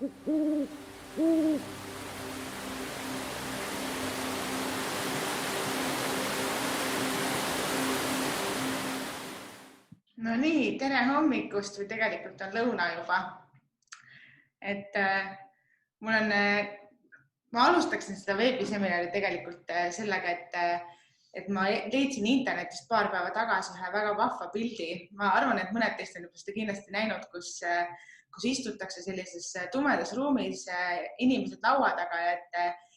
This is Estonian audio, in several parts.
No nii, tere hommikust või tegelikult on lõuna juba. Ma alustaksin seda veebiseminari tegelikult sellega, et ma leidsin internetist paar päeva tagasi ühe väga vahva pildi. Ma arvan, et mõned teist on juba seda kindlasti näinud, kus istutakse sellises tumedas ruumis inimesed laua taga,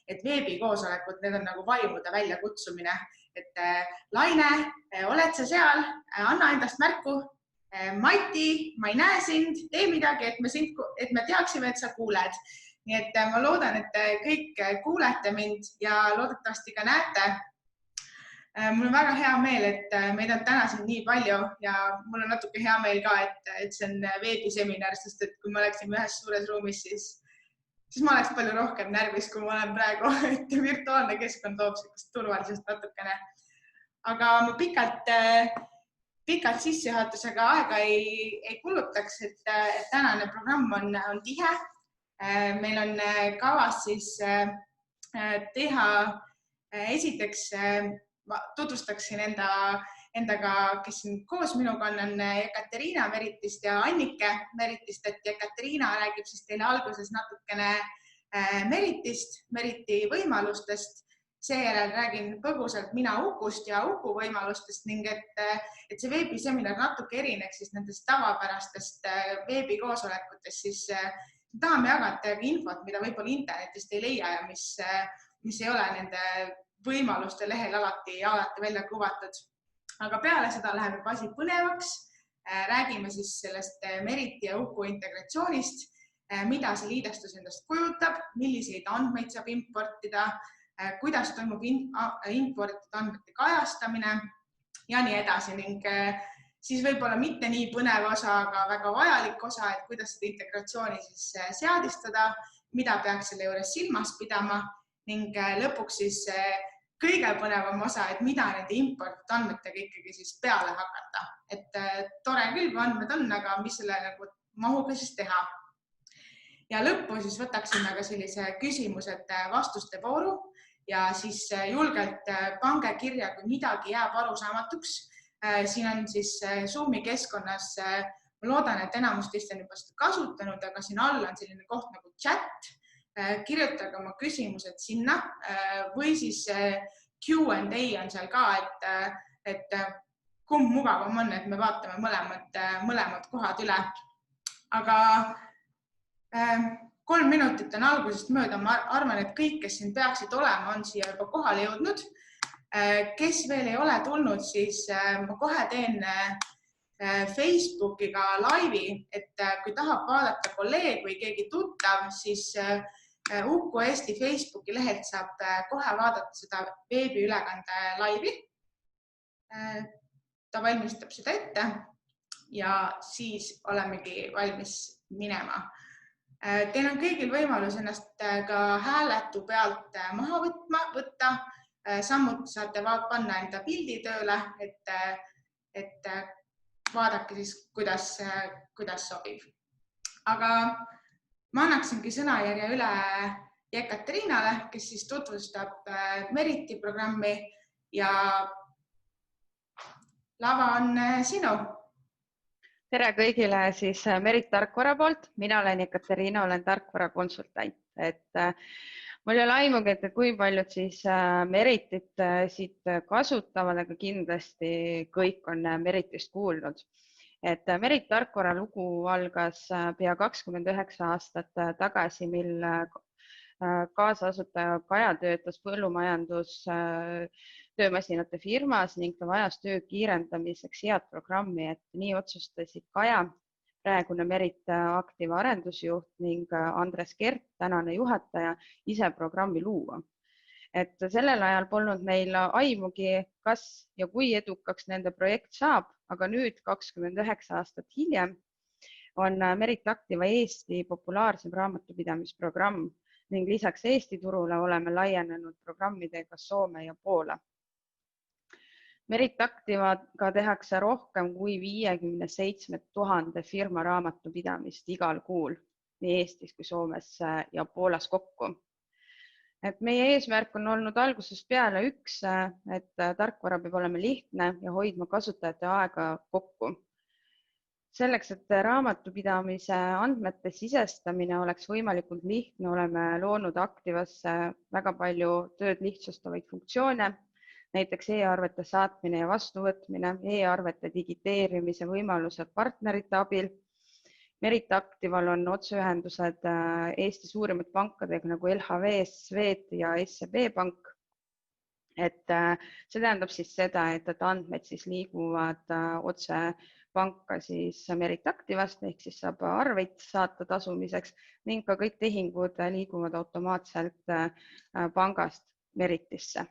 et veebikoosolekud, need on nagu vaimude väljakutsumine. Laine, oled sa seal? Anna endast märku. Mati, ma ei näe sind, tee midagi, et me teaksime, et sa kuuled. Nii et ma loodan, et kõik kuulete mind ja loodetavasti ka näete. Mul on väga hea meel, et meid on täna siin nii palju ja mul on natuke hea meel ka, et see on veebiseminar, sest et kui me oleksime ühes suures ruumis, siis ma oleks palju rohkem närvis, kui ma olen praegu, et virtuaalne keskkond toob sellist turvalisust natukene. Aga ma pikalt sissejuhatusega aega ei kulutaks, et tänane programm on tihe. Meil on kavas siis teha esiteks, ma tutvustaksin endaga, kes siin koos minuga on Ekaterina Meritist ja Annike Meritist, et Ekaterina räägib siis teile alguses natukene Meritist, Meriti võimalustest. Seejärel räägin põgusalt mina Ukust ja Uku võimalustest ning et see veebiseminar natuke erineks siis nendest tavapärastest veebikoosolekutest, siis tahame jagada infot, mida võib-olla internetist ei leia ja mis ei ole nende võimaluste lehel alati välja kuvatud. Aga peale seda läheb juba asi põnevaks. Räägime siis sellest Meriti ja Uku integratsioonist, mida see liidestus endast kujutab, milliseid andmeid saab importida, kuidas toimub importitud andmete kajastamine ja nii edasi. Ning siis võib-olla mitte nii põnev osa, aga väga vajalik osa, et kuidas seda integratsiooni siis seadistada, mida peaks selle juures silmas pidama ning lõpuks siis kõige põnevam osa, et mida nende importitud andmetega ikkagi siis peale hakata. Et tore küll, kui andmed on, aga mis selle mahuga siis teha. Ja lõppu siis võtaksime ka sellise küsimused-vastuste vooru ja siis julgelt pange kirja, kui midagi jääb arusaamatuks. Siin on siis Zoomi keskkonnas, ma loodan, et enamus teist on juba seda kasutanud, aga siin all on selline koht nagu chat. Kirjutage oma küsimused sinna või siis Q&A on seal ka, et kumb mugavam on, et me vaatame mõlemad kohad üle. Aga 3 minutit on algusest mööda. Ma arvan, et kõik, kes siin peaksid olema, on siia juba kohale jõudnud. Kes veel ei ole tulnud, siis ma kohe teen Facebookiga laivi, et kui tahab vaadata kolleeg või keegi tuttav, siis Uku Eesti Facebooki lehelt saab kohe vaadata seda veebiülekande laivi. Ta valmistab seda ette ja siis olemegi valmis minema. Teil on kõigil võimalus ennast ka hääletu pealt maha võtta. Samuti saate panna enda pildi tööle, et vaadake siis, kuidas sobib. Aga ma annaksingi sõnajärje üle Ekaterinale, kes siis tutvustab Meriti programmi ja lava on sinu. Tere kõigile siis Merit Tarkvara poolt. Mina olen Ekaterina, olen tarkvara konsultant. Mul ei ole aimugi, et kui paljud siis Meritit siit kasutavad, aga kindlasti kõik on Meritist kuulnud. Merit Tarkvara lugu algas pea 29 aastat tagasi, mil kaasasutaja Kaja töötas põllumajandus töömasinate firmas ning ta vajas töö kiirendamiseks head programmi, et nii otsustasid Kaja, praegune Merit aktiiva arendusjuht ning Andres Kert, tänane juhataja, ise programmi luua. Sellel ajal polnud neil aimugi, kas ja kui edukaks nende projekt saab, aga nüüd 29 aastat hiljem on Merit aktiiva Eesti populaarsem raamatupidamisprogramm ning lisaks Eesti turule oleme laienenud programmidega Soome ja Poola. Merit aktiivaga tehakse rohkem kui 57 000 firma raamatupidamist igal kuul. nii Eestis kui Soomes ja Poolas kokku. Et meie eesmärk on olnud algusest peale üks, et tarkvara peab olema lihtne ja hoidma kasutajate aega kokku. Selleks, et raamatupidamise andmete sisestamine oleks võimalikult lihtne, oleme loonud Activasse väga palju tööd lihtsustavaid funktsioone, näiteks e-arvete saatmine ja vastuvõtmine, e-arvete digiteerimise võimalused partnerite abil. Merit Actival on otseühendused Eesti suurimad pankadega nagu LHV, Swed ja SEB Pank. Et see tähendab siis seda, et andmed siis liiguvad otse panka siis Merit Activast, ehk siis saab arveid saata tasumiseks ning ka kõik tehingud liiguvad automaatselt pangast Meritisse.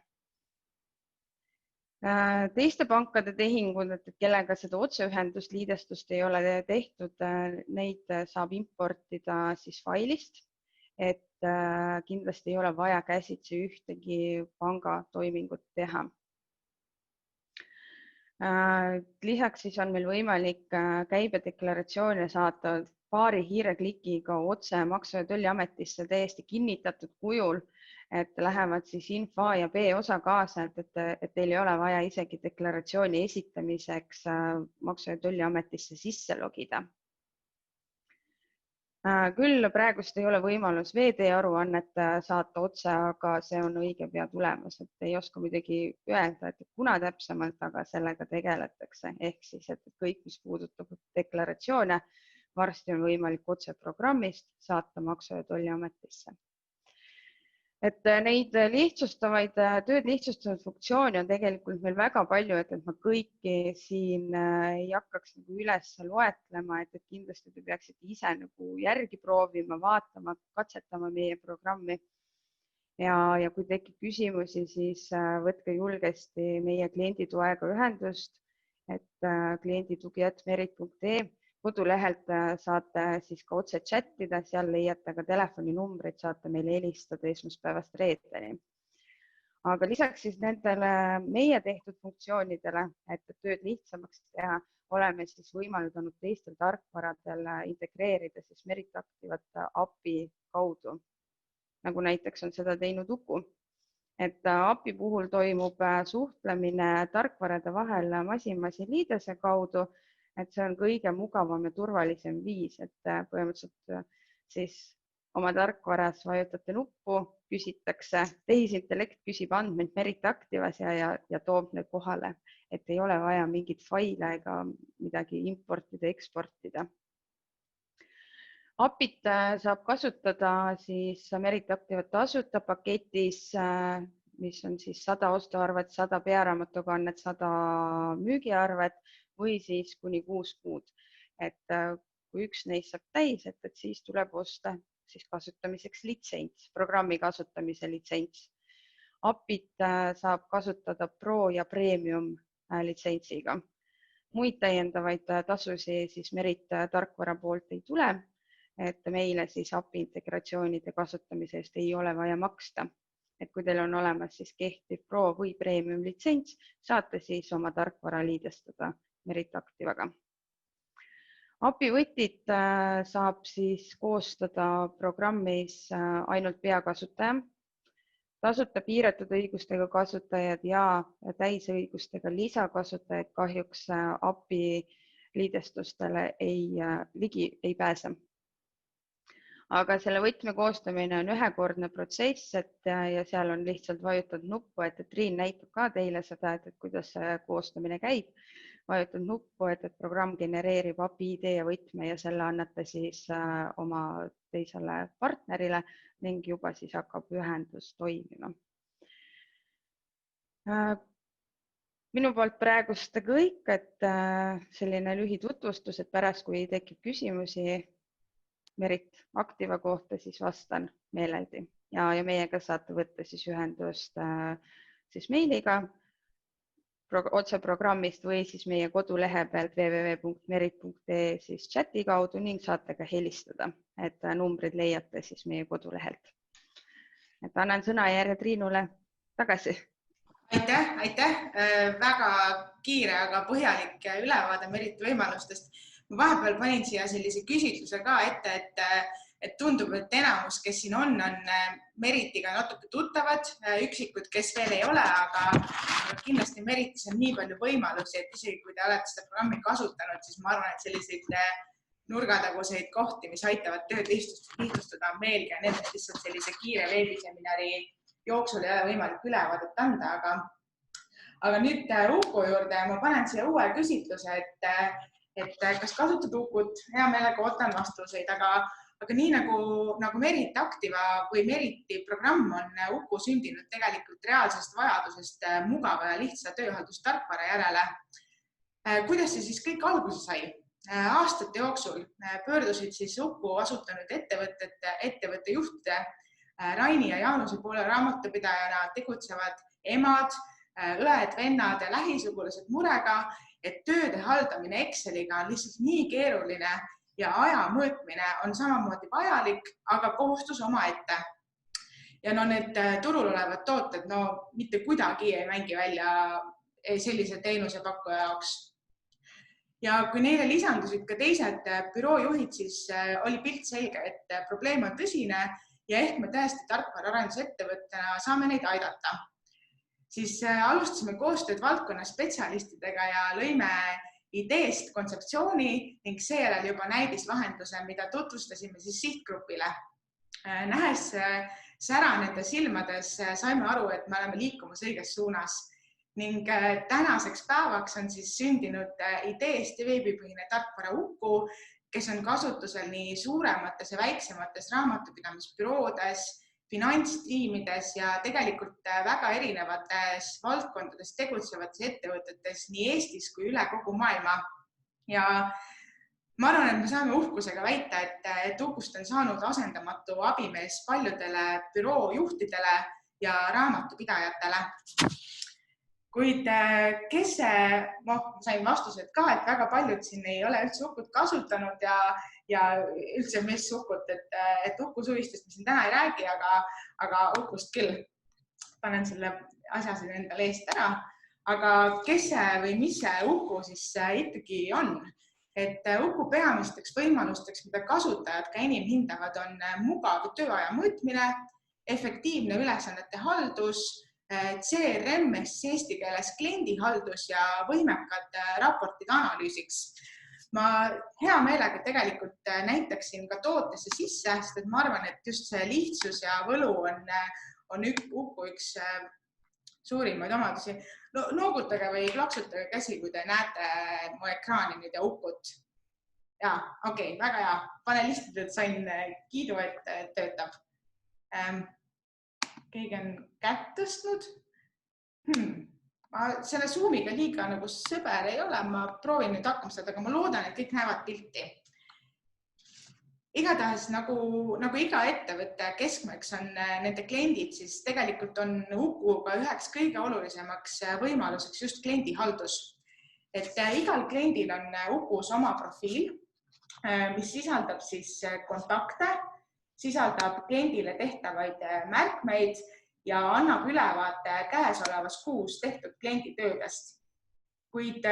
Teiste pankade tehingud, kellega seda otseühendust liidestust ei ole tehtud, neid saab importida siis failist, et kindlasti ei ole vaja käsitsi ühtegi panga toimingut teha. Lisaks siis on meil võimalik käibedeklaratsioone saata paari hiireklikiga otse Maksu- ja Tolliametisse täiesti kinnitatud kujul, et lähevad siis info A ja B osa kaasa, et teil ei ole vaja isegi deklaratsiooni esitamiseks Maksu- ja Tolliametisse sisse logida. Küll praegust ei ole võimalus VD-aruannet saata otse, aga see on õige pea tulemas, et ei oska muidugi öelda, et kuna täpsemalt, aga sellega tegeletakse. Ehk siis, et kõik, mis puudutab deklaratsioone, varsti on võimalik otse programmist saata Maksu- ja Tolliametisse. Et neid tööd lihtsustavaid funktsioone on tegelikult meil väga palju, et ma kõiki siin ei hakkaks üles loetlema, et kindlasti te peaksite ise järgi proovima, vaatama, katsetama meie programmi. Ja kui tekib küsimusi, siis võtke julgesti meie kliendituega ühendust, et klienditugi@merit.ee. Kodulehelt saate siis ka otse chattida, seal leiate ka telefoninumbreid, saate meile helistada esmaspäevast reedeni. Aga lisaks siis nendele meie tehtud funktsioonidele, et tööd lihtsamaks teha, oleme siis võimaldanud teistel tarkvaradel integreerida siis Merit Activat API kaudu, nagu näiteks on seda teinud Uku. Et API puhul toimub suhtlemine tarkvarade vahel masin-masin liidese kaudu, et see on kõige mugavam ja turvalisem viis, et põhimõtteliselt siis oma tarkvaras vajutate nuppu, küsitakse, tehisintellekt küsib andmeid Merit Activas ja toob need kohale, et ei ole vaja mingit faile ega midagi importida, eksportida. API-t saab kasutada siis Merit Activat tasuta paketis, mis on siis 100 ostuarvet, 100 pearaamatukannet, 100 müügiarvet või siis kuni 6 kuud. Et kui üks neist saab täis, et siis tuleb osta siis kasutamiseks litsents, programmi kasutamise litsents. API-t saab kasutada Pro ja Premium litsentsiga. Muid täiendavaid tasusid siis Merit tarkvara poolt ei tule, et meile siis API integratsioonide kasutamise eest ei ole vaja maksta. Et kui teil on olemas siis kehtiv Pro või Premium litsents, saate siis oma tarkvara liidestada Merit Activaga. API võtit saab siis koostada programmis ainult peakasutaja, tasuta piiratud õigustega kasutajad ja täisõigustega lisakasutajad kahjuks API liidestustele ligi ei pääse. Aga selle võtme koostamine on ühekordne protsess, ja seal on lihtsalt vajutad nuppu, et Triin näitab ka teile seda, et kuidas see koostamine käib. Vajutad nuppu, et programm genereerib API ID ja võtme ja selle annate siis oma teisele partnerile ning juba siis hakkab ühendus toimima. Minu poolt praegust kõik, et selline lühitutvustus, et pärast kui tekib küsimusi Merit Activa kohta, siis vastan meeleldi ja meiega saate võtta siis ühendust siis meiliga otse programmist või siis meie kodulehe pealt www.merit.ee siis chati kaudu ning saate ka helistada, et numbrid leiate siis meie kodulehelt. Et annan sõnajärje Triinule tagasi. Aitäh. Väga kiire, aga põhjalik ülevaade Meriti võimalustest. Ma vahepeal panin siia sellise küsitluse ka ette, et tundub, et enamus, kes siin on Meritiga natuke tuttavad, üksikud, kes veel ei ole, aga kindlasti Meritis on nii palju võimalusi, et isegi kui te olete seda programmi kasutanud, siis ma arvan, et selliseid nurgataguseid kohti, mis aitavad tööd lihtsustada on meelgi ja need lihtsalt sellise kiire veebiseminari jooksul ei ole võimalik ülevaadet anda, aga nüüd Uku juurde ma panen siia uue küsitluse, et kas kasutad Ukut, hea meelega ootan vastuseid, aga nii nagu Meriti Activa või Meriti programm on Uku sündinud tegelikult reaalsest vajadusest mugava ja lihtsa tööhaldustarkvara järele. Kuidas see siis kõik alguse sai? Aastate jooksul pöördusid siis Uku asutanud ettevõtte juhtide Raini ja Jaanuse poole raamatupidajana tegutsevad emad, õed, vennad ja lähisugulased murega, et tööde haldamine Exceliga on lihtsalt nii keeruline ja aja mõõtmine on samamoodi vajalik, aga kohustus omaette. Ja need turul olevad tooted mitte kuidagi ei mängi välja sellise teenusepakkuja jaoks. Ja kui neile lisandusid ka teised büroojuhid, siis oli pilt selge, et probleem on tõsine ja ehk me tõesti tarkvaraarendusettevõttena saame neid aidata. Siis alustasime koostööd valdkonna spetsialistidega ja lõime ideest kontseptsiooni ning seejärel juba näidislahenduse, mida tutvustasime siis sihtgrupile. Nähes sära nende silmades saime aru, et me oleme liikumas õiges suunas ning tänaseks päevaks on siis sündinud ideest ja veebipõhine tarkvara Uku, kes on kasutusel nii suuremates ja väiksemates raamatupidamisbüroodes, finantstiimides ja tegelikult väga erinevates valdkondades tegutsevates ettevõtetes nii Eestis kui üle kogu maailma. Ja ma arvan, et me saame uhkusega väita, et Ukust on saanud asendamatu abimees paljudele büroojuhtidele ja raamatupidajatele. Kuid kes sain vastused ka, et väga paljud siin ei ole üldse Ukut kasutanud ja üldse mis Ukut, et Uku suvistest me siin täna ei räägi, aga Ukust küll. Panen selle asja siin endale eest ära. Aga kes või mis see Uku siis ikkagi on? Et Uku peamisteks võimalusteks, mida kasutajad ka enim hindavad, on mugav tööaja mõõtmine, efektiivne ülesannete haldus, CRM eesti keeles kliendihaldus ja võimekad raportid analüüsiks. Ma hea meelega tegelikult näitaksin ka tootesse sisse, sest ma arvan, et just see lihtsus ja võlu on Uku üks suurimaid omadusi. Noogutage või plaksutage käsi, kui te näete mu ekraani nüüd ja Ukut. Ja, okei, väga hea. Panelistidelt sain kiidu, et töötab. Keegi on kätt tõstnud. Ma selle Zoomiga liiga nagu sõber ei ole, ma proovin nüüd hakkama seda, aga ma loodan, et kõik näevad pilti. Igatahes nagu iga ettevõtte keskmeks on nende kliendid, siis tegelikult on Ukuga üheks kõige olulisemaks võimaluseks just kliendihaldus. Et igal kliendil on Ukus oma profiil, mis sisaldab siis kontakte, sisaldab kliendile tehtavaid märkmeid ja annab ülevaate käesolevas kuus tehtud klienditöödest. Kuid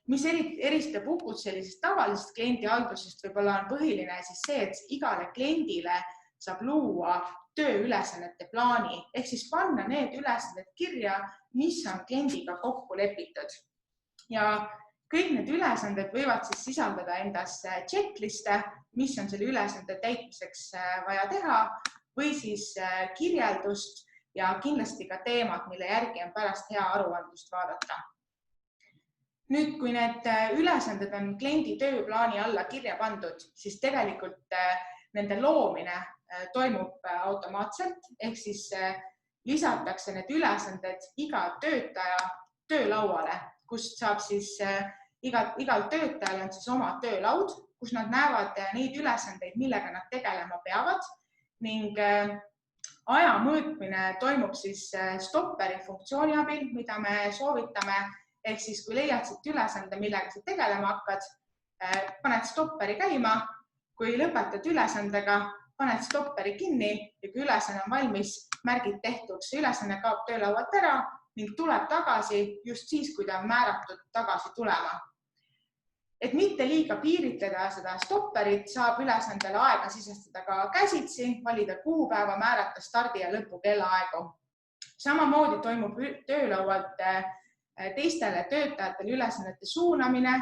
mis eristab Ukut sellisest tavalisest kliendihaldusest, võib-olla on põhiline siis see, et igale kliendile saab luua tööülesannete plaani, ehk siis panna need ülesanded kirja, mis on kliendiga kokku lepitud. Ja kõik need ülesanded võivad siis sisaldada endas checkliste, mis on selle ülesande täitmiseks vaja teha, või siis kirjeldust ja kindlasti ka teemad, mille järgi on pärast hea aruandlust vaadata. Nüüd, kui need ülesanded on kliendi tööplaani alla kirja pandud, siis tegelikult nende loomine toimub automaatselt, ehk siis lisatakse need ülesanded iga töötaja töölauale, kust saab siis igal töötajal on siis oma töölaud, kus nad näevad neid ülesandeid, millega nad tegelema peavad ning aja mõõtmine toimub siis stopperi funktsiooni abil, mida me soovitame, ehk siis kui leiad siit ülesande, millega sa tegelema hakkad, paned stopperi käima, kui lõpetad ülesandega, paned stopperi kinni ja kui ülesanne on valmis, märgid tehtuks, see ülesanne kaob töölaualt ära ning tuleb tagasi just siis, kui ta on määratud tagasi tulema. Et mitte liiga piiritleda seda stopperit, saab ülesandele aega sisestada ka käsitsi, valida kuupäeva, määrata stardi ja lõpu kellaaegu. Samamoodi toimub töölaualt teistele töötajatele ülesannete suunamine,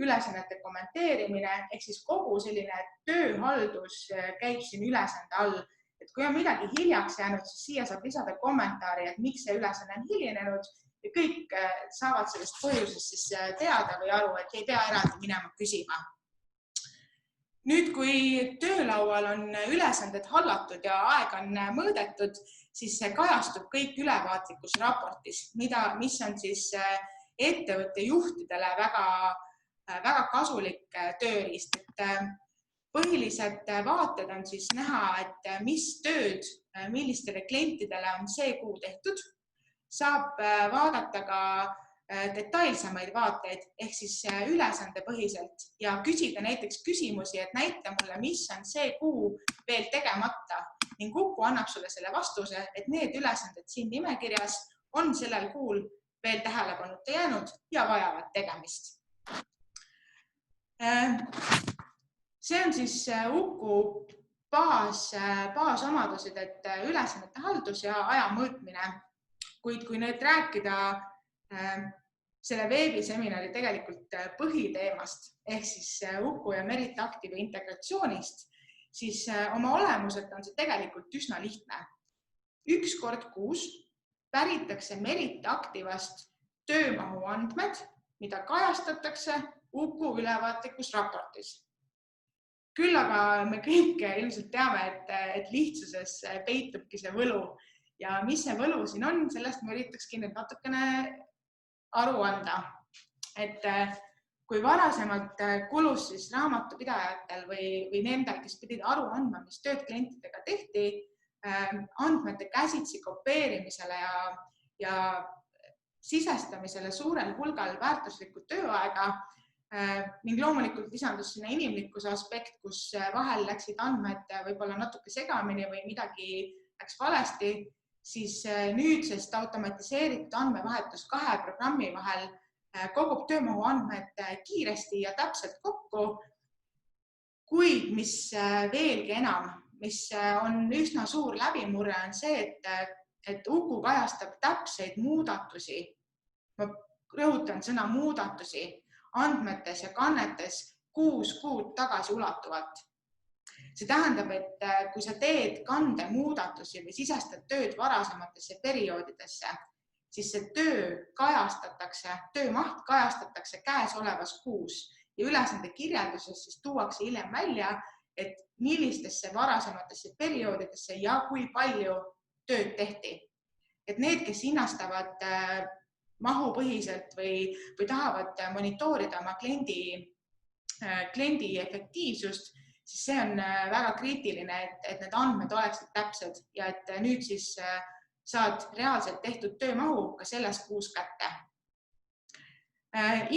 ülesannete kommenteerimine, ehk siis kogu selline tööhaldus käib siin ülesande all. Et kui on midagi hiljaks jäänud, siis siia saab lisada kommentaari, et miks see ülesanne on hilinenud ja kõik saavad sellest põhjusest siis teada või aru, et ei pea eraldi minema küsima. Nüüd, kui töölaual on ülesanded hallatud ja aeg on mõõdetud, siis see kajastub kõik ülevaatlikus raportis, mis on siis ettevõtte juhtidele väga kasulik tööriist. Põhilised vaated on siis näha, et mis tööd, millistele klientidele on see kuu tehtud. Saab vaadata ka detailsemaid vaateid ehk siis ülesandepõhiselt ja küsida näiteks küsimusi, et näita mulle, mis on see kuu veel tegemata ning Uku annab sulle selle vastuse, et need ülesanded siin nimekirjas on sellel kuul veel tähelepanuta jäänud ja vajavad tegemist. See on siis Uku baasomadused, et ülesannete haldus ja aja mõõtmine. Kuid kui nüüd rääkida selle veebiseminari tegelikult põhiteemast ehk siis Uku ja Merit Active integratsioonist, siis oma olemuselt on see tegelikult üsna lihtne. Üks kord kuus päritakse Merit Activast töömahu andmed, mida kajastatakse Uku ülevaatlikus raportis. Küll aga me kõik ilmselt teame, et lihtsuses peitubki see võlu ja mis see võlu siin on, sellest ma üritakski nüüd natukene aru anda. Et kui varasemalt kulus siis raamatupidajatel või nendel, kes pidid aru andma, mis tööd klientidega tehti, andmete käsitsi kopeerimisele ja sisestamisele suurel hulgal väärtuslikku tööaega ning loomulikult lisandus sinna inimlikkuse aspekt, kus vahel läksid andmed võib-olla natuke segamini või midagi läks valesti, siis nüüdsest automatiseeritud andmevahetus kahe programmi vahel kogub töömahu andmed kiiresti ja täpselt kokku, kuid mis veelgi enam, mis on üsna suur läbimurre, on see, et Uku kajastab täpseid muudatusi, ma rõhutan sõna muudatusi, andmetes ja kannetes 6 kuud tagasi ulatuvalt. See tähendab, et kui sa teed kande muudatusi või sisestad tööd varasematesse perioodidesse, siis see töömaht kajastatakse käesolevas kuus ja ülesande kirjelduses siis tuuakse hiljem välja, et millistesse varasematesse perioodidesse ja kui palju tööd tehti. Et need, kes hinnastavad mahupõhiselt või tahavad monitoorida oma kliendi efektiivsust, siis see on väga kriitiline, et need andmed oleksid täpsed ja et nüüd siis saad reaalselt tehtud töömahu ka selles kuus kätte.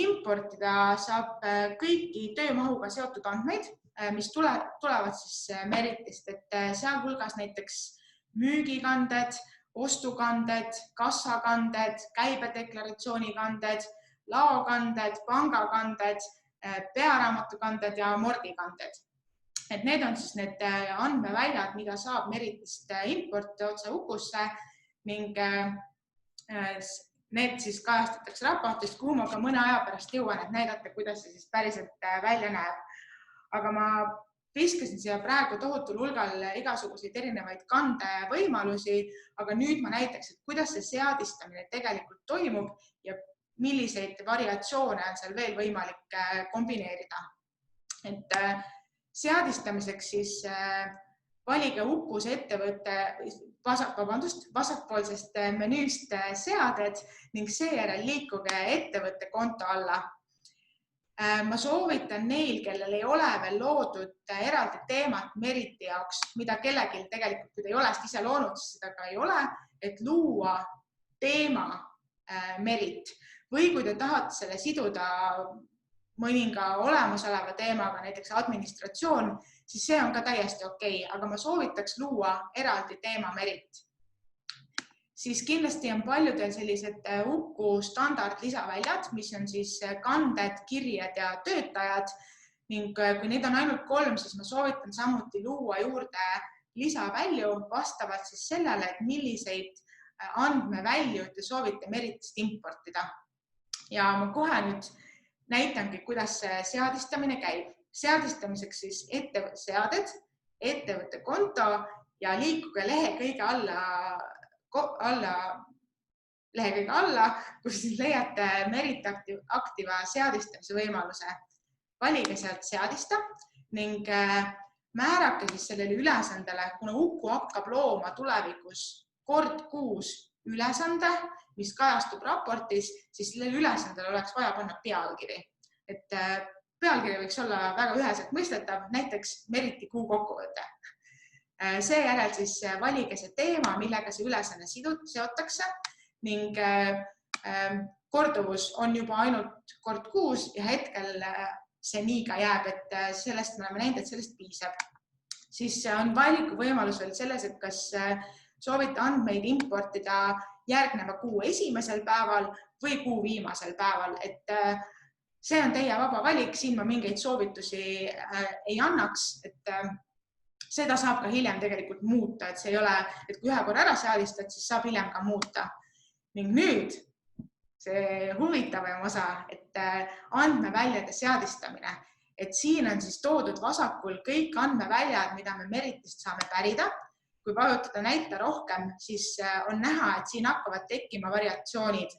Importida saab kõiki töömahuga seotud andmeid, mis tulevad siis Meritist, et sealhulgas näiteks müügikanded, ostukanded, kassakanded, käibedeklaratsioonikanded, laokanded, pangakanded, pearaamatukanded ja mordikanded. Et need on siis need andmeväljad, mida saab Meritist importida otse Ukusse ning need siis kajastatakse raportist, kuhu ma ka mõne aja pärast jõuan, et näidata, kuidas see siis päriselt välja näeb. Aga ma viskasin siia praegu tohutul hulgal igasuguseid erinevaid kandevõimalusi, aga nüüd ma näitaks, et kuidas see seadistamine tegelikult toimub ja milliseid variatsioone on seal veel võimalik kombineerida. Et seadistamiseks siis valige Ukus ettevõtte vasakpoolsest menüüst seaded ning seejärel liikuge ettevõtte konto alla. Ma soovitan neil, kellel ei ole veel loodud eraldi teemat Meriti jaoks, mida kellelgi tegelikult, kui te ei ole seda ise loonud, siis seda ka ei ole, et luua teema Merit. Või kui te tahate selle siduda mõninga olemasoleva teemaga, näiteks administratsioon, siis see on ka täiesti okei, aga ma soovitaks luua eraldi teema Merit. siis kindlasti on paljudel sellised Uku standard lisaväljad, mis on siis kanded, kirjed ja töötajad. Ning kui neid on ainult 3, siis ma soovitan samuti luua juurde lisavälju vastavalt siis sellele, et milliseid andmevälju te soovite Meritist importida. Ja ma kohe nüüd näitangi, kuidas see seadistamine käib. Seadistamiseks siis seaded, ettevõtte konto ja liikuge lehe kõige alla, kus siis leiate Merit Activa seadistamise võimaluse. Valige sealt seadista ning määrake siis sellele ülesandele, kuna Uku hakkab looma tulevikus kord kuus ülesande, mis kajastub raportis, siis sellele ülesandele oleks vaja panna pealkiri. Et pealkiri võiks olla väga üheselt mõistetav, näiteks Meriti kuu kokkuvõte. Seejärel siis valige see teema, millega see ülesanne seotakse ning korduvus on juba ainult kord kuus ja hetkel see nii ka jääb, et sellest me oleme näinud, et sellest piisab. Siis on valiku võimalus veel selles, et kas soovite andmeid importida järgneva kuu esimesel päeval või kuu viimasel päeval. Et see on teie vaba valik, siin ma mingeid soovitusi ei annaks, et seda saab ka hiljem tegelikult muuta, et see ei ole, et kui ühe korra ära seadistad, siis saab hiljem ka muuta. Ning nüüd see huvitavam osa, et andmeväljade seadistamine, et siin on siis toodud vasakul kõik andmeväljad, mida me Meritist saame pärida. Kui vajutada näita rohkem, siis on näha, et siin hakkavad tekkima variatsioonid.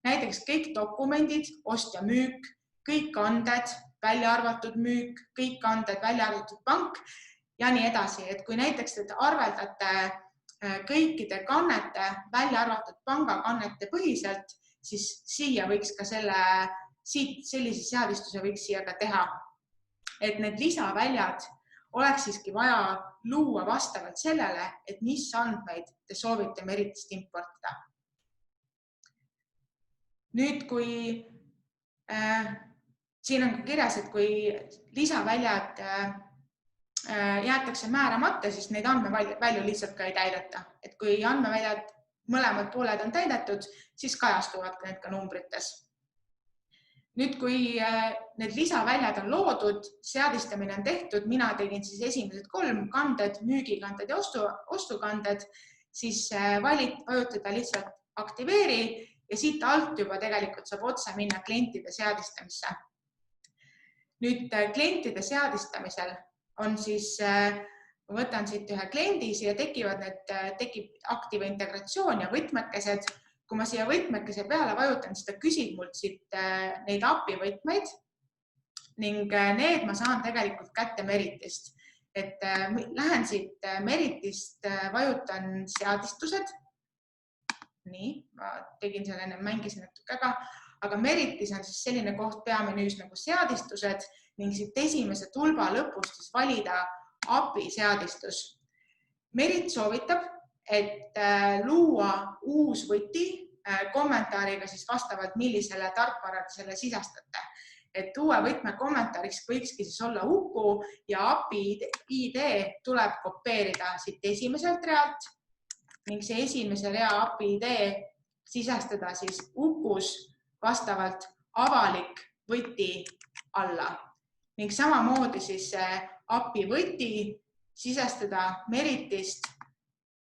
Näiteks kõik dokumendid, ost ja müük, kõik kanded, välja arvatud müük, kõik kanded, välja arvatud pank ja nii edasi. Et kui näiteks arveldate kõikide kannete, välja arvatud pangakannete põhiselt, siis siia võiks ka sellise seadistuse võiks siia ka teha. Et need lisaväljad oleks siiski vaja luua vastavalt sellele, et mis andmeid te soovite Meritist importida. Nüüd, kui siin on kirjas, et kui lisaväljad jäetakse määramata, siis neid andmevälju lihtsalt ka ei täideta. Et kui andmeväljad mõlemad pooled on täidetud, siis kajastuvad need ka numbrites. Nüüd, kui need lisaväljad on loodud, seadistamine on tehtud, mina tegin siis esimesed 3 kanded, müügikanded ja ostukanded, siis vajutada lihtsalt aktiveeri ja siit alt juba tegelikult saab otse minna klientide seadistamisse. Nüüd klientide seadistamisel on siis, võtan siit ühe kliendi, siia tekib Activa integratsioon ja võtmekesed. Kui ma siia võtmekese peale vajutan, siis ta küsib mult siit neid API võtmeid ning need ma saan tegelikult kätte Meritist. Et lähen siit Meritist, vajutan seadistused. Nii, ma tegin selle enne, mängisin natuke, aga Meritis on siis selline koht peamenüüs nagu seadistused ning siit esimese tulba lõpust siis valida API seadistus. Merit soovitab, et luua uus võti kommentaariga siis vastavalt, millisele tarkvarad selle sisestate. Et uue võtme kommentaariks võikski siis olla Uku ja API ID tuleb kopeerida siit esimeselt realt ning see esimese rea API ID sisestada siis Ukus vastavalt avalik võti alla ning samamoodi siis API võti sisestada Meritist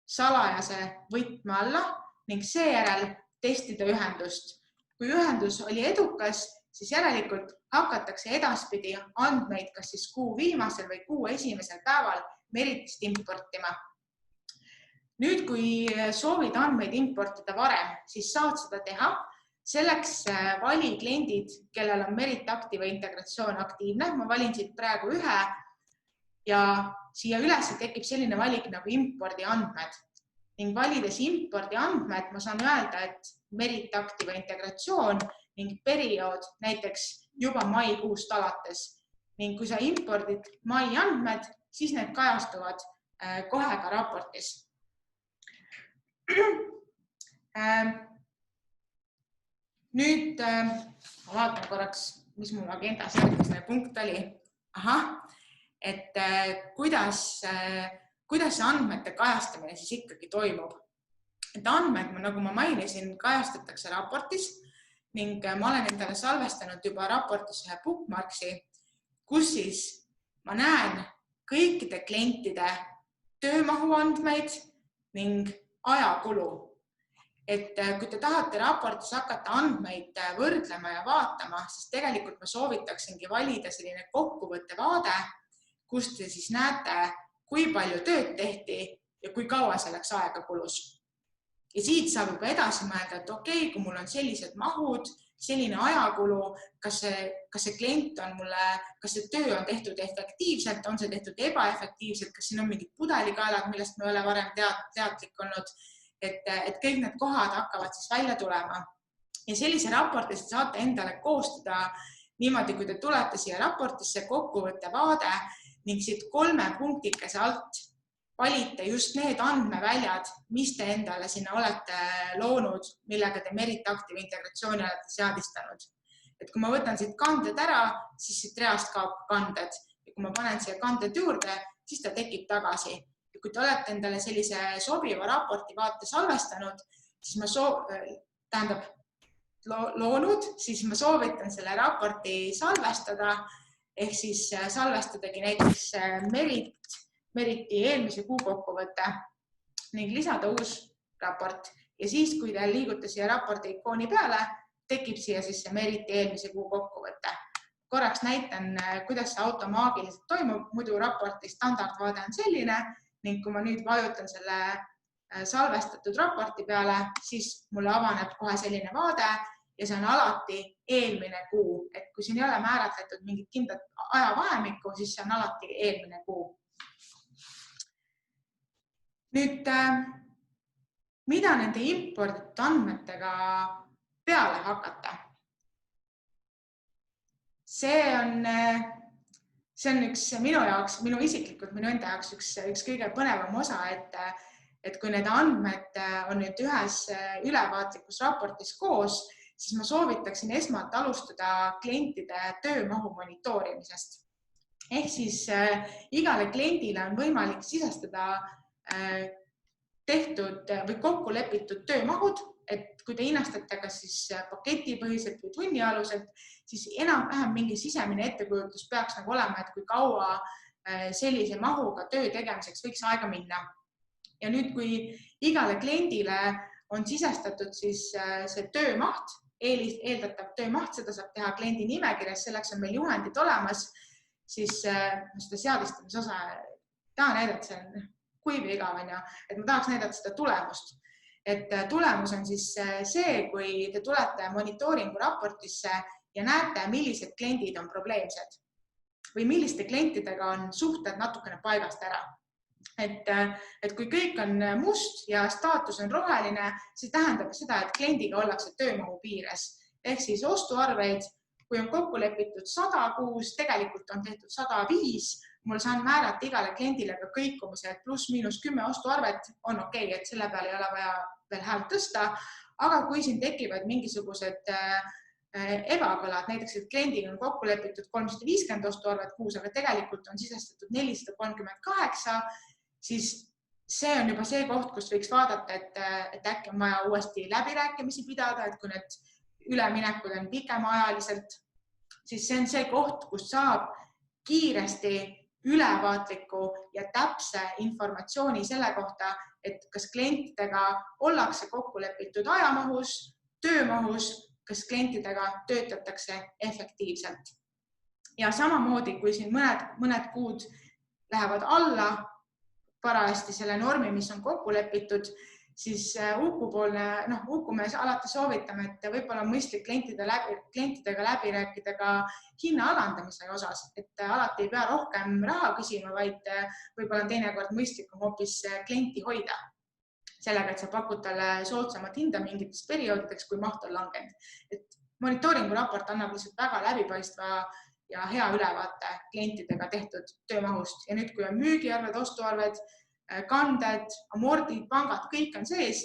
salajase võtme alla ning seejärel testida ühendust. Kui ühendus oli edukas, siis järelikult hakatakse edaspidi andmeid kas siis kuu viimasel või kuu esimesel päeval Meritist importima. Nüüd, kui soovid andmeid importida varem, siis saad seda teha. Selleks vali kliendid, kellel on Merit Activa integratsioon aktiivne. Ma valin siit praegu ühe ja siia üles tekib selline valik nagu impordi andmed. Ning valides impordi andmed, ma saan öelda, et Merit Activa integratsioon ning periood näiteks juba maikuust alates. Ning kui sa impordid mai andmed, siis need kajastuvad kohe ka raportis. Nüüd ma vaatan korraks, mis mul agendas järgmine punkt oli. Et kuidas see andmete kajastamine siis ikkagi toimub. et andmed, nagu ma mainisin, kajastatakse raportis ning ma olen endale salvestanud juba raportis ühe bookmarksi, kus siis ma näen kõikide klientide töömahu andmeid ning ajakulu. Et kui te tahate raportis hakata andmeid võrdlema ja vaatama, siis tegelikult ma soovitaksingi valida selline kokkuvõtte vaade, kus te siis näete, kui palju tööd tehti ja kui kaua selleks aega kulus. Ja siit saab juba edasi mõelda, et okei, kui mul on sellised mahud, selline ajakulu, kas see klient on mulle, kas see töö on tehtud efektiivselt, on see tehtud ebaefektiivselt, kas siin on mingid pudelikaelad, millest me ei ole varem teadlik olnud, et kõik need kohad hakkavad siis välja tulema. Ja sellise raporti saate endale koostada niimoodi, kui te tulete siia raportisse kokkuvõtte vaade ning siit 3 punktikese alt valite just need andmeväljad, mis te endale sinna olete loonud, millega te Merit Active integratsiooni olete seadistanud. Et kui ma võtan siit kanded ära, siis siit reast kaob kanded. Ja kui ma panen siia kanded juurde, siis ta tekib tagasi. Ja kui te olete endale sellise sobiva raporti vaate salvestanud, siis loonud, siis ma soovitan selle raporti salvestada, ehk siis salvestadagi näiteks Meriti eelmise kuu kokkuvõte ning lisada uus raport. Ja siis, kui te liigute siia raporti ikooni peale, tekib siia siis see Meriti eelmise kuu kokkuvõte. Korraks näitan, kuidas see automaagiliselt toimub, muidu raporti standardvaade on selline ning kui ma nüüd vajutan selle salvestatud raporti peale, siis mulle avaneb kohe selline vaade ja see on alati eelmine kuu. Et kui siin ei ole määratletud mingit kindlat ajavahemikku, siis see on alati eelmine kuu. Nüüd, mida nende imporditud andmetega peale hakata? See on üks minu isiklikult, minu enda jaoks üks kõige põnevam osa, et kui need andmed on nüüd ühes ülevaatlikus raportis koos, siis ma soovitaksin esmalt alustada klientide töömahu monitoorimisest. Ehk siis igale kliendile on võimalik sisestada tehtud või kokku lepitud töömahud, et kui te hinnastate kas siis paketipõhiselt või tunnialuselt, siis enam-vähem mingi sisemine ettekujutus peaks nagu olema, et kui kaua sellise mahuga töö tegemiseks võiks aega minna. Ja nüüd, kui igale kliendile on sisestatud siis see töömaht, eeldatav töömaht, seda saab teha kliendi nimekirjas, selleks on meil juhendid olemas, siis seda seadistamise osa tahan näidata, see on kuiv ja igav, et ma tahaks näidata seda tulemust. Et tulemus on siis see, kui te tulete monitooringu raportisse ja näete, millised kliendid on probleemsed või milliste klientidega on suhted natukene paigast ära. Et kui kõik on must ja staatus on roheline, siis tähendab seda, et kliendiga ollakse töömahu piires. Ehk siis ostuarveid, kui on kokku lepitud 100 kuus, tegelikult on tehtud 105, mul saan määrata igale kliendile ka kõikumise, et +-10 ostuarvet on okei, et selle peale ei ole vaja veel häält tõsta. Aga kui siin tekivad mingisugused ebakõlad, näiteks et kliendil on kokku lepitud 350 ostuarvet kuus, aga tegelikult on sisestatud 438, siis see on juba see koht, kus võiks vaadata, et äkki on vaja uuesti läbirääkimisi pidada, et kui need üleminekud on pikemaajaliselt, siis see on see koht, kus saab kiiresti ülevaatliku ja täpse informatsiooni selle kohta, et kas klientidega ollakse kokku lepitud ajamahus, töömahus, kas klientidega töötatakse efektiivselt. Ja samamoodi, kui siin mõned kuud lähevad alla parajasti selle normi, mis on kokku lepitud, siis Uku me alati soovitame, et võib-olla on mõistlik klientidega läbi rääkida ka hinna alandamise osas, et alati ei pea rohkem raha küsima, vaid võib-olla on teinekord mõistlikum hoopis klienti hoida. Sellega, et sa pakud talle soodsamat hinda mingites perioodideks, kui maht on langenud. Et monitooringu raport annab lihtsalt väga läbipaistva ja hea ülevaate klientidega tehtud töömahust. Ja nüüd, kui on müügiarved, ostuarved, kanded, amordid, pangad, kõik on sees,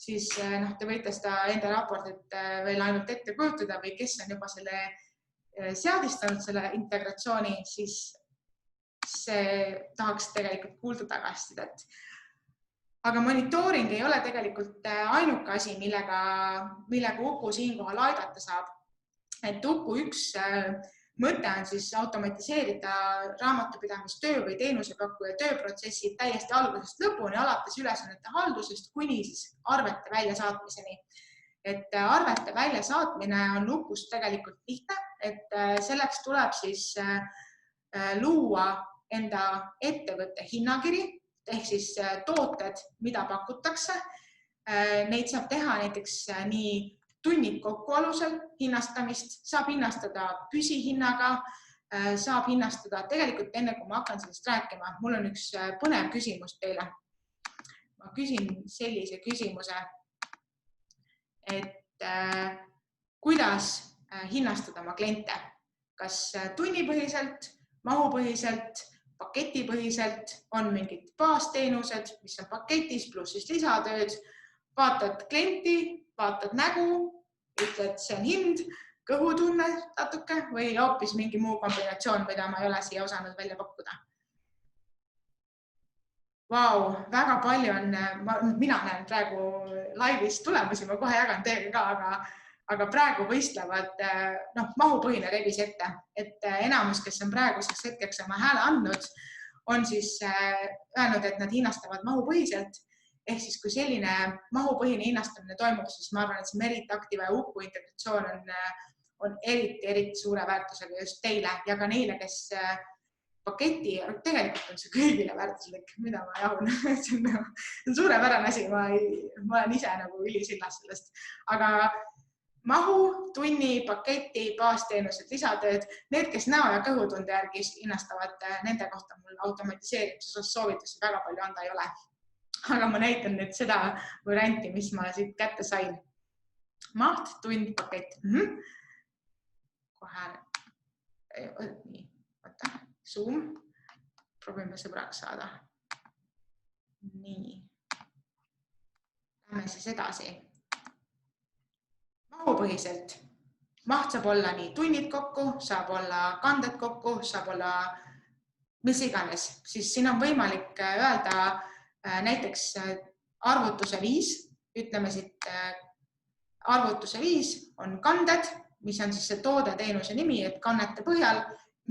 siis te võite seda enda raportit veel ainult ette kujutada või kes on juba selle seadistanud, selle integratsiooni, siis see tahaks tegelikult kuulda tagasisidet. Aga monitooring ei ole tegelikult ainuke asi, millega Uku siinkohal aidata saab. Et Uku üks mõte on siis automatiseerida raamatupidamistöö või teenusepakkuja tööprotsessi täiesti algusest lõpuni, alates ülesannete haldusest kuni siis arvete väljasaatmiseni. Et arvete väljasaatmine on Ukust tegelikult lihtne, et selleks tuleb siis luua enda ettevõtte hinnakiri, ehk siis tooted, mida pakutakse. Neid saab teha näiteks nii tunnid kokku alusel hinnastamist, saab hinnastada püsihinnaga, saab hinnastada tegelikult enne, kui ma hakkan sellest rääkima. Mul on üks põnev küsimus teile. Ma küsin sellise küsimuse, et kuidas hinnastada oma kliente? Kas tunnipõhiselt, mahupõhiselt, paketipõhiselt, on mingid baasteenused, mis on paketis pluss siis lisatööd, vaatad klienti, vaatad nägu, ütled, see on hind, kõhutunne natuke või hoopis mingi muu kombinatsioon, mida ma ei ole siia osanud välja pakkuda. Vau, väga palju on, mina näen praegu laivis tulemusi, ma kohe jagan teiega ka, aga praegu võistlevad mahupõhine rebis ette, et enamus, kes on praeguseks hetkeks oma hääle andnud, on siis öelnud, et nad hinnastavad mahupõhiselt. Ehk siis, kui selline mahupõhine hinnastamine toimub, siis ma arvan, et see Merit Activa ja Uku integratsioon on eriti suure väärtusega just teile ja ka neile, kes paketi, tegelikult on see kõigile väärtuslik, mida ma jahun. See on suurepärane asi, ma olen ise nagu ülisillas sellest. Aga mahu, tunni, paketi, baasteenused, lisatööd, need, kes näo ja kõhutunde järgi hinnastavad, nende kohta mul automatiseerimise soovitusi väga palju anda ei ole. Aga ma näitan nüüd seda varianti, mis ma siit kätte sain. Maht, tund, pakett. Kohe. Nii, võtta. Zoom. Proovime sõbraks saada. Nii. Lähme siis edasi. Mahupõhiselt. Maht saab olla nii tunnid kokku, saab olla kanded kokku, saab olla mis iganes. Siis siin on võimalik öelda näiteks arvutuse 5. Ütleme siit arvutuse 5 on kanded, mis on siis see toode teenuse nimi, et kannete põhjal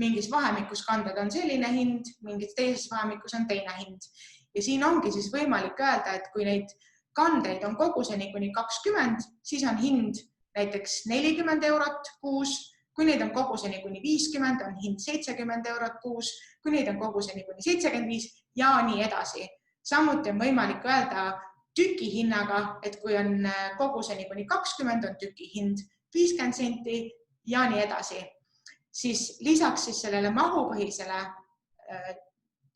mingis vahemikus kanded on selline hind, mingis teises vahemikus on teine hind. Ja siin ongi siis võimalik öelda, et kui neid kandeid on koguseni kuni 20, siis on hind näiteks 40 eurot kuus. Kui neid on koguseni kuni 50, on hind 70 eurot kuus. Kui neid on koguseni kuni 75 ja nii edasi. Samuti on võimalik öelda tüki hinnaga, et kui on koguseni kuni 20, on tüki hind 50 senti ja nii edasi. Siis lisaks siis sellele mahupõhisele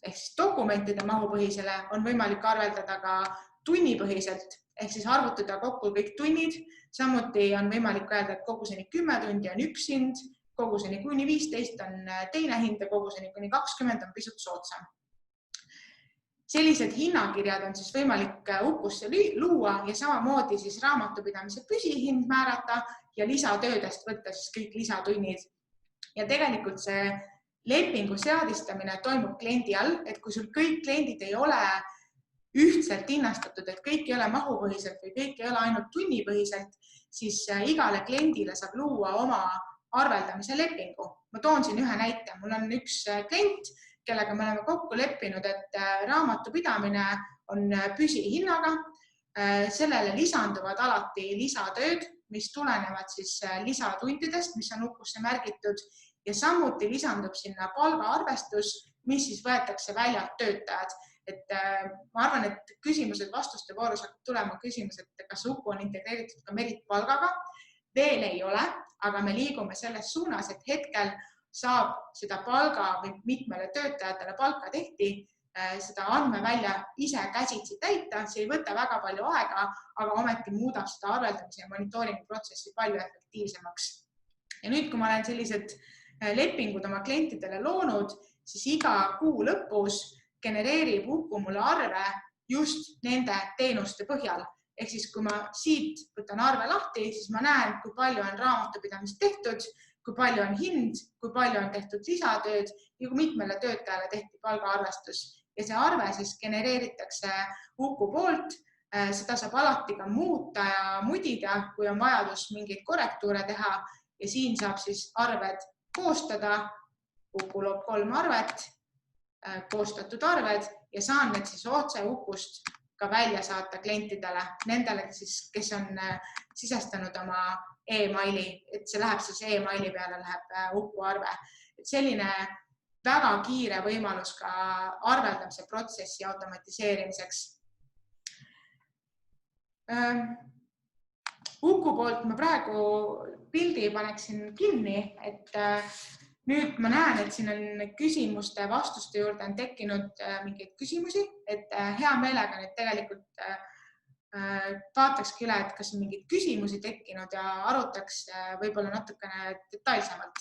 ehk siis dokumentide mahupõhisele on võimalik arveldada ka tunnipõhiselt ehk siis arvutada kokku kõik tunnid. Samuti on võimalik öelda, et koguseni 10 tundi on üks hind, koguseni kuni 15 on teine hind ja koguseni kuni 20 on pisut soodsam. Sellised hinnakirjad on siis võimalik Ukusse luua ja samamoodi siis raamatupidamise püsihind määrata ja lisatöödest võtta siis kõik lisatunnid. Ja tegelikult see lepingu seadistamine toimub kliendi all, et kui sul kõik kliendid ei ole ühtselt hinnastatud, et kõik ei ole mahupõhiselt või kõik ei ole ainult tunnipõhiselt, siis igale kliendile saab luua oma arveldamise lepingu. Ma toon siin ühe näite. Mul on üks klient, kellega me oleme kokku leppinud, et raamatupidamine on püsihinnaga. Sellele lisanduvad alati lisatööd, mis tulenevad siis lisatundidest, mis on Ukusse märgitud ja samuti lisandub sinna palgaarvestus, mis siis võetakse väljalt töötajad. Et ma arvan, et küsimused vastuste voorus hakkab tulema küsimus, et kas Uku on integreeritud ka Merit palgaga. Veel ei ole, aga me liigume selles suunas, et hetkel saab seda palga või mitmele töötajatele palka tehti, seda andmevälja ise käsitsi täita, see ei võta väga palju aega, aga ometi muudab seda arveldamise ja monitooringu protsessi palju efektiivsemaks. Ja nüüd, kui ma olen sellised lepingud oma klientidele loonud, siis iga kuu lõpus genereerib Uku mulle arve just nende teenuste põhjal. Ehk siis, kui ma siit võtan arve lahti, siis ma näen, kui palju on raamatupidamist tehtud, kui palju on hind, kui palju on tehtud lisatööd ja kui mitmele töötajale tehti palgaarvestus. ja see arve siis genereeritakse Uku poolt. Seda saab alati ka muuta ja mudida, kui on vajadus mingeid korrektuure teha ja siin saab siis arved koostada. Uku loob 3 arvet, koostatud arved ja saan need siis otse Ukust ka välja saata klientidele, nendele siis, kes on sisestanud oma e-maili, et see läheb siis e-maili peale, läheb Uku arve. Et selline väga kiire võimalus ka arveldamise protsessi automatiseerimiseks. Uku poolt ma praegu pildi paneksin kinni, et nüüd ma näen, et siin on küsimuste vastuste juurde on tekkinud mingeid küsimusi, et hea meelega nüüd tegelikult vaatakski üle, et kas on mingeid küsimusi tekkinud ja arutaks võib-olla natukene detailsemalt.